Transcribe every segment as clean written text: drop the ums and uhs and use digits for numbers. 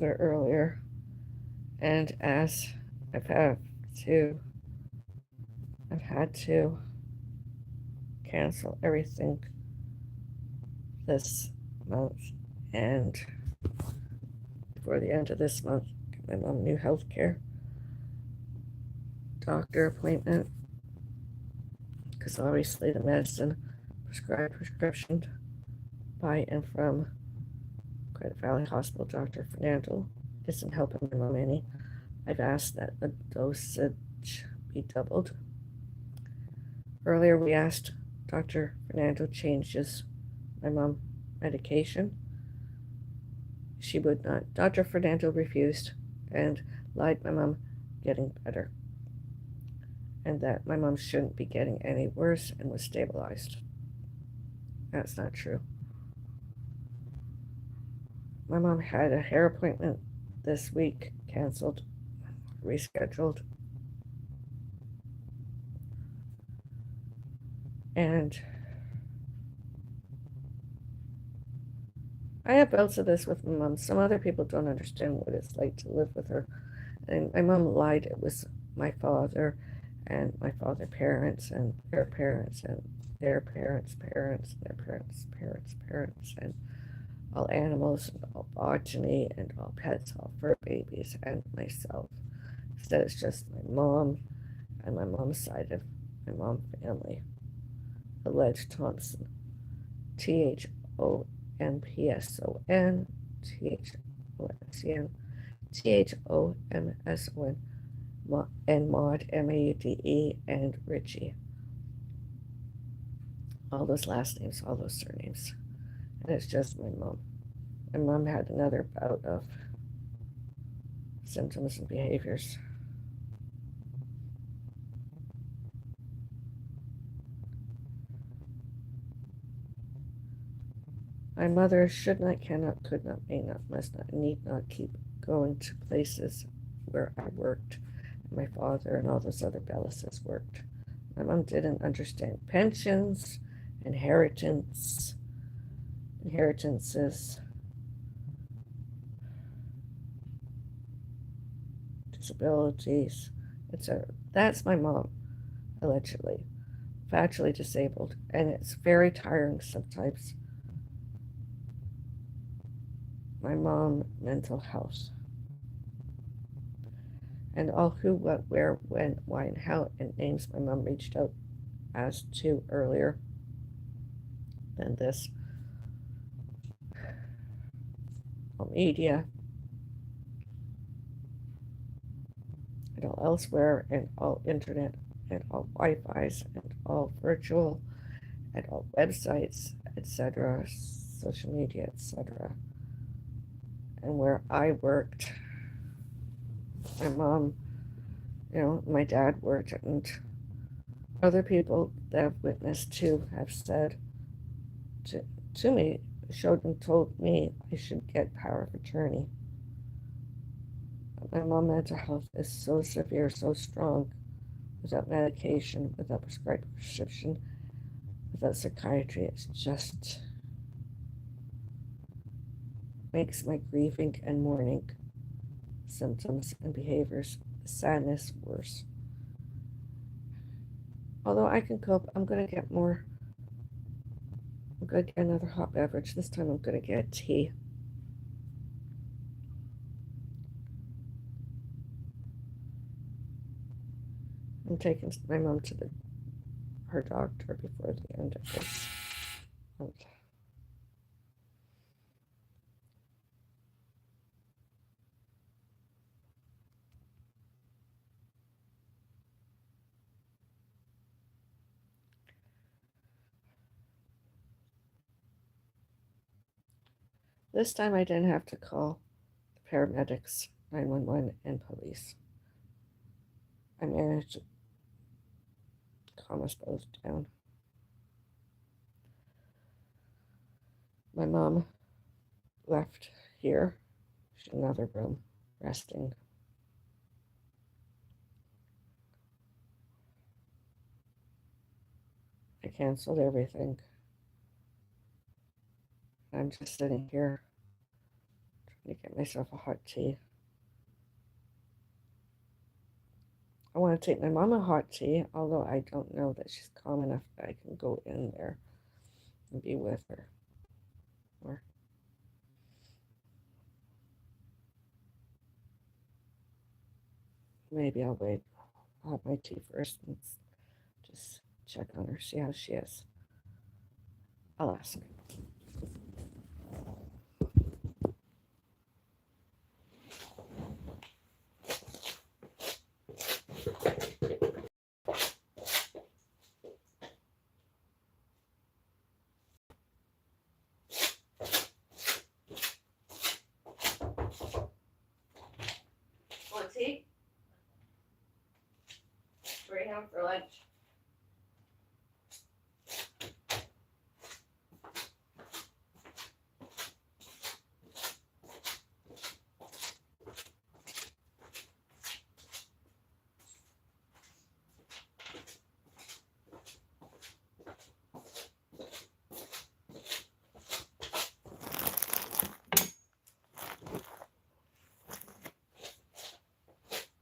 earlier, and as I've had to, I've had to cancel everything this month, and before the end of this month, get my mom new health care doctor appointment, because obviously the medicine prescription by and from Credit Valley Hospital Dr. Fernando isn't helping my mom any. I've asked that the dosage be doubled. Earlier we asked Dr. Fernando changes my mom medication. She would not. Dr. Fernando refused and lied my mom getting better, and that my mom shouldn't be getting any worse and was stabilized. That's not true. My mom had a hair appointment this week canceled, rescheduled, and I have bouts of this with my mom. Some other people don't understand what it's like to live with her. And my mom lied it was my father and my father's parents and their parents and their parents' parents, their parents' parents, and all animals and all botany and all pets, all fur babies, and myself. Instead, it's just my mom and my mom's side of my mom's family. Alleged Thompson. THOMPSON, THOMSEN, THOMSON, and Maud, MAUDE, and Richie. All those last names, all those surnames. And it's just my mom. My mom had another bout of symptoms and behaviors. My mother should not, cannot, could not, may not, must not, need not keep going to places where I worked, and my father and all those other Bellises worked. My mom didn't understand pensions, inheritances, disabilities, etc. That's my mom, allegedly, factually disabled, and it's very tiring sometimes. My mom, mental health, and all who, what, where, when, why, and how, and names my mom reached out as to earlier than this. All media, and all elsewhere, and all internet, and all Wi-Fi's, and all virtual, and all websites, etc., social media, etc. And where I worked, my mom, my dad worked, and other people that have witnessed to have said to me, showed and told me I should get power of attorney. My mom's mental health is so severe, so strong, without medication, without prescribed prescription, without psychiatry. It's just makes my grieving and mourning symptoms and behaviors, sadness worse. Although I can cope, I'm going to get more. I'm going to get another hot beverage. This time I'm going to get tea. I'm taking my mom to her doctor before the end of this month. This time I didn't have to call the paramedics, 911, and police. I managed to calm us both down. My mom left here. She's in another room, resting. I canceled everything. I'm just sitting here Let me get myself a hot tea. I want to take my mom a hot tea, although I don't know that she's calm enough that I can go in there and be with her. Or maybe I'll wait. I'll have my tea first and just check on her, see how she is. I'll ask. Want tea? Bring home for lunch.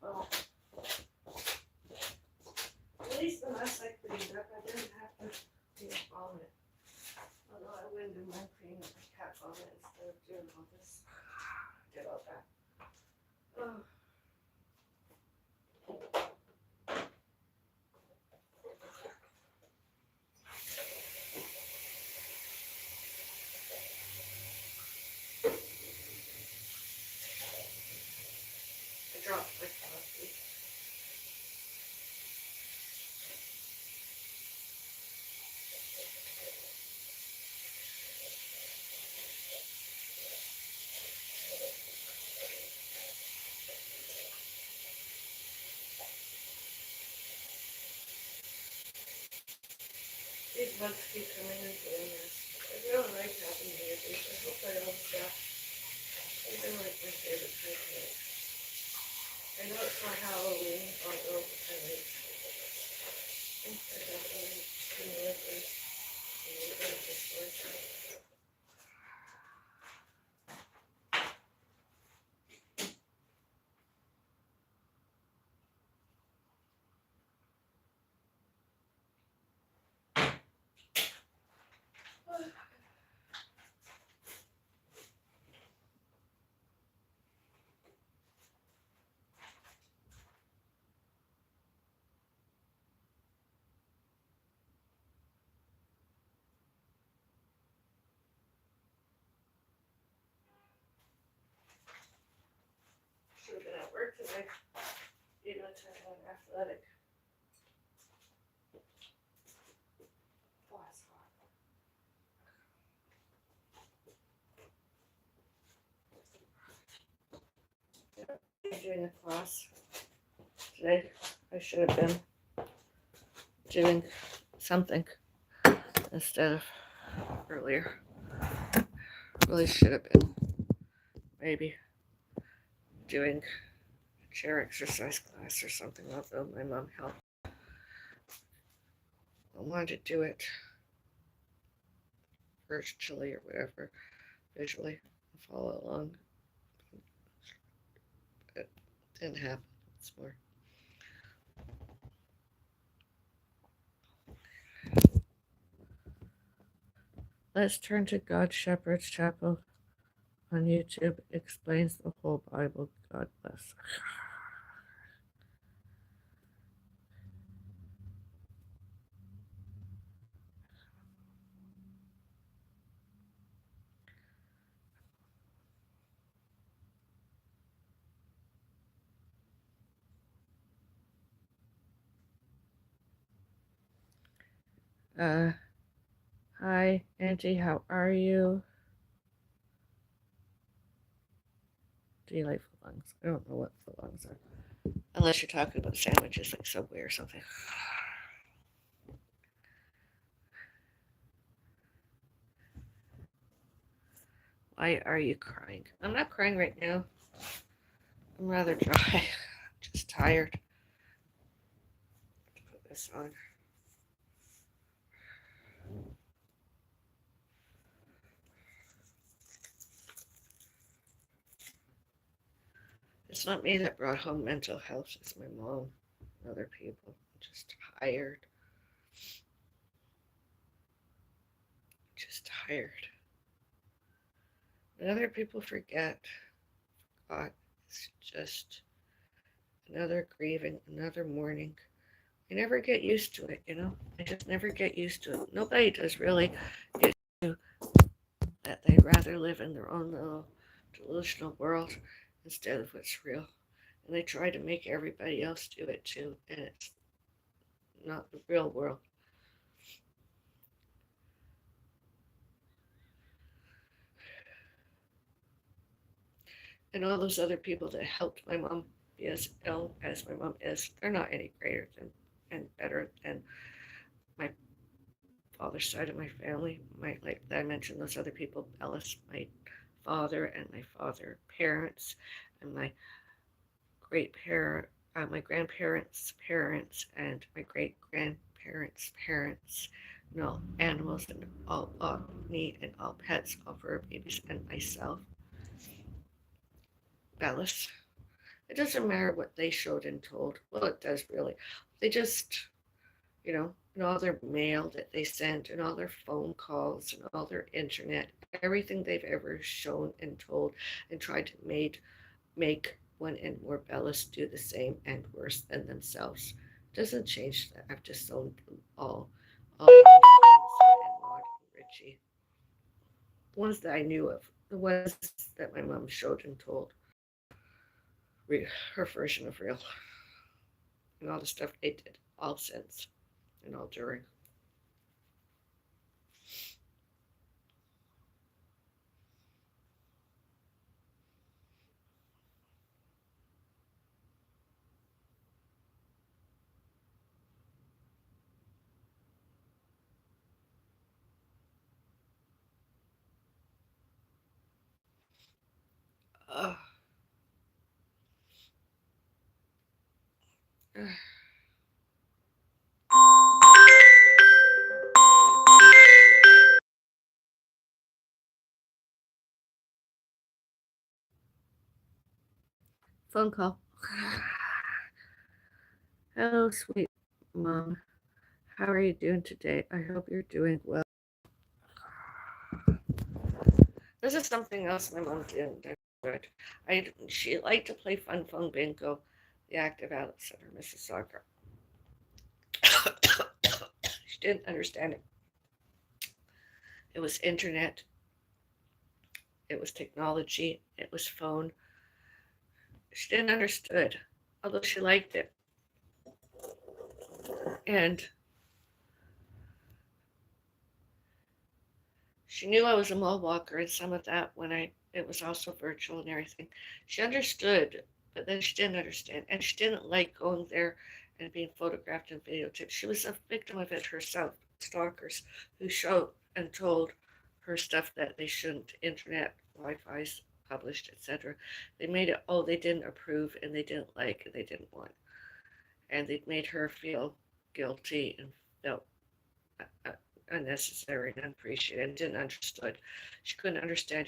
Well, at least the mess I cleaned up, I didn't have to clean up all of it. Although I wouldn't mind cleaning up the cat vomit instead of doing all this. Did all that. Oh. I dropped my coffee. These bugs keep coming and doing this. I really like having babies. I hope I don't stop. These are like my favorite type of eggs. I know it's not Halloween, although I think they're definitely delivered. Should have been at work today. Even if I had athletic. Oh, it's hot. I'm doing a class today. I should have been doing something instead of earlier. Really should have been maybe doing a chair exercise class or something, although my mom helped. I wanted to do it virtually or whatever, visually, follow along. It didn't happen. It's more. Let's turn to God Shepherd's Chapel on YouTube. Explains the whole Bible. God bless. Hi, Auntie, how are you? Do you like footlongs? I don't know what footlongs are. Unless you're talking about sandwiches like Subway or something. Why are you crying? I'm not crying right now. I'm rather dry. Just tired. Put this on. It's not me that brought home mental health, it's my mom and other people. Just tired. Just tired. And other people forget. God, it's just another grieving, another mourning. I never get used to it, you know? I just never get used to it. Nobody does really get to that. They'd rather live in their own little delusional world instead of what's real. And they try to make everybody else do it too, and it's not the real world. And all those other people that helped my mom be as ill as my mom is, they're not any greater than and better than my father's side of my family. Like I mentioned, those other people, Ellis, my father, and my father parents, and my great parent, my grandparents' parents, and my great grandparents' parents. And all animals and all me and all pets, all fur babies, and myself, Bellis. It doesn't matter what they showed and told. Well, it does really. They just, and all their mail that they sent, and all their phone calls, and all their internet, everything they've ever shown and told, and tried to make one and more Bellas do the same and worse than themselves. Doesn't change that I've disowned them all and Maud and Richie, the ones that I knew of, the ones that my mom showed and told, her version of real, and all the stuff they did, all since and all during. Uh, uh, Phone call. Hello, sweet mom. How are you doing today? I hope you're doing well. This is something else my mom did. She liked to play fun phone bingo, the active adult center, Mississauga. She didn't understand it. It was internet, it was technology, it was phone. She didn't understood, although she liked it. And she knew I was a mall walker and some of that when it was also virtual and everything. She understood, but then she didn't understand. And she didn't like going there and being photographed and videotaped. She was a victim of it herself. Stalkers who showed and told her stuff that they shouldn't, internet, Wi-Fi's published, etc. They made it, they didn't approve and they didn't like and they didn't want. And they made her feel guilty and felt uh, unnecessary and unappreciated and didn't understood. She couldn't understand,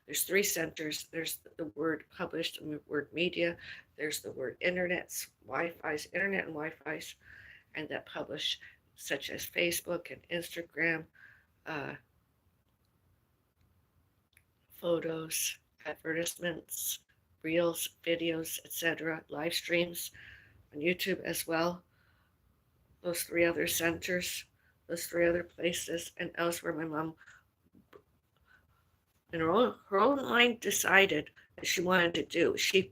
there's three centers. There's the word published and the word media. There's the word internets, Wi-Fi's, internet and Wi-Fi's, and that publish, such as Facebook and Instagram, uh, photos, advertisements, reels, videos, etc., live streams on YouTube as well. Those three other centers, those three other places, and elsewhere my mom in her own mind decided that she wanted to do. She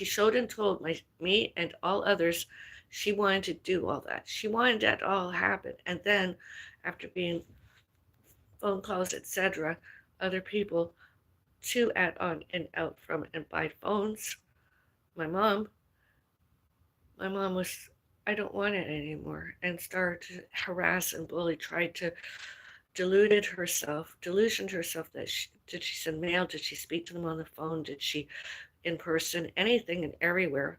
showed and told me and all others she wanted to do all that. She wanted that all happen. And then after being phone calls, etc., other people to add on and out from and buy phones. My mom, my mom was, I don't want it anymore, and started to harass and bully, tried to delusioned herself that did she send mail? Did she speak to them on the phone? Did she in person? Anything and everywhere,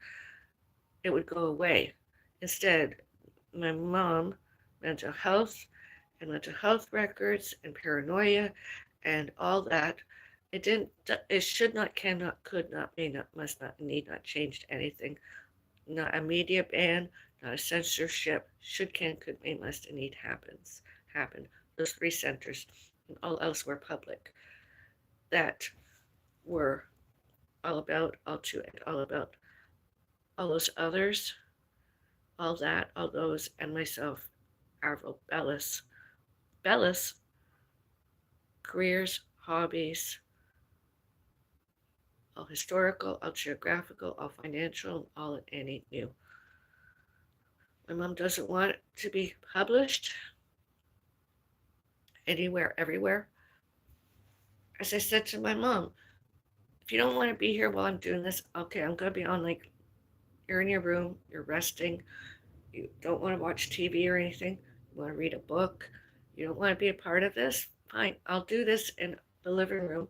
it would go away. Instead, my mom, mental health and mental health records and paranoia and all that, It didn't, it should not, cannot, could not, may not, must not, need not change anything. Not a media ban, not a censorship. Should, can, could, may, must, and need happen. Those three centers and all else were public. That were all about, all to, and all about all those others, all that, all those, and myself, Arvo Bellis. Bellis, careers, hobbies, all historical, all geographical, all financial, all in any new. My mom doesn't want it to be published anywhere, everywhere. As I said to my mom, if you don't want to be here while I'm doing this, okay, I'm going to be on, like, you're in your room, you're resting, you don't want to watch TV or anything, you want to read a book, you don't want to be a part of this, fine, I'll do this in the living room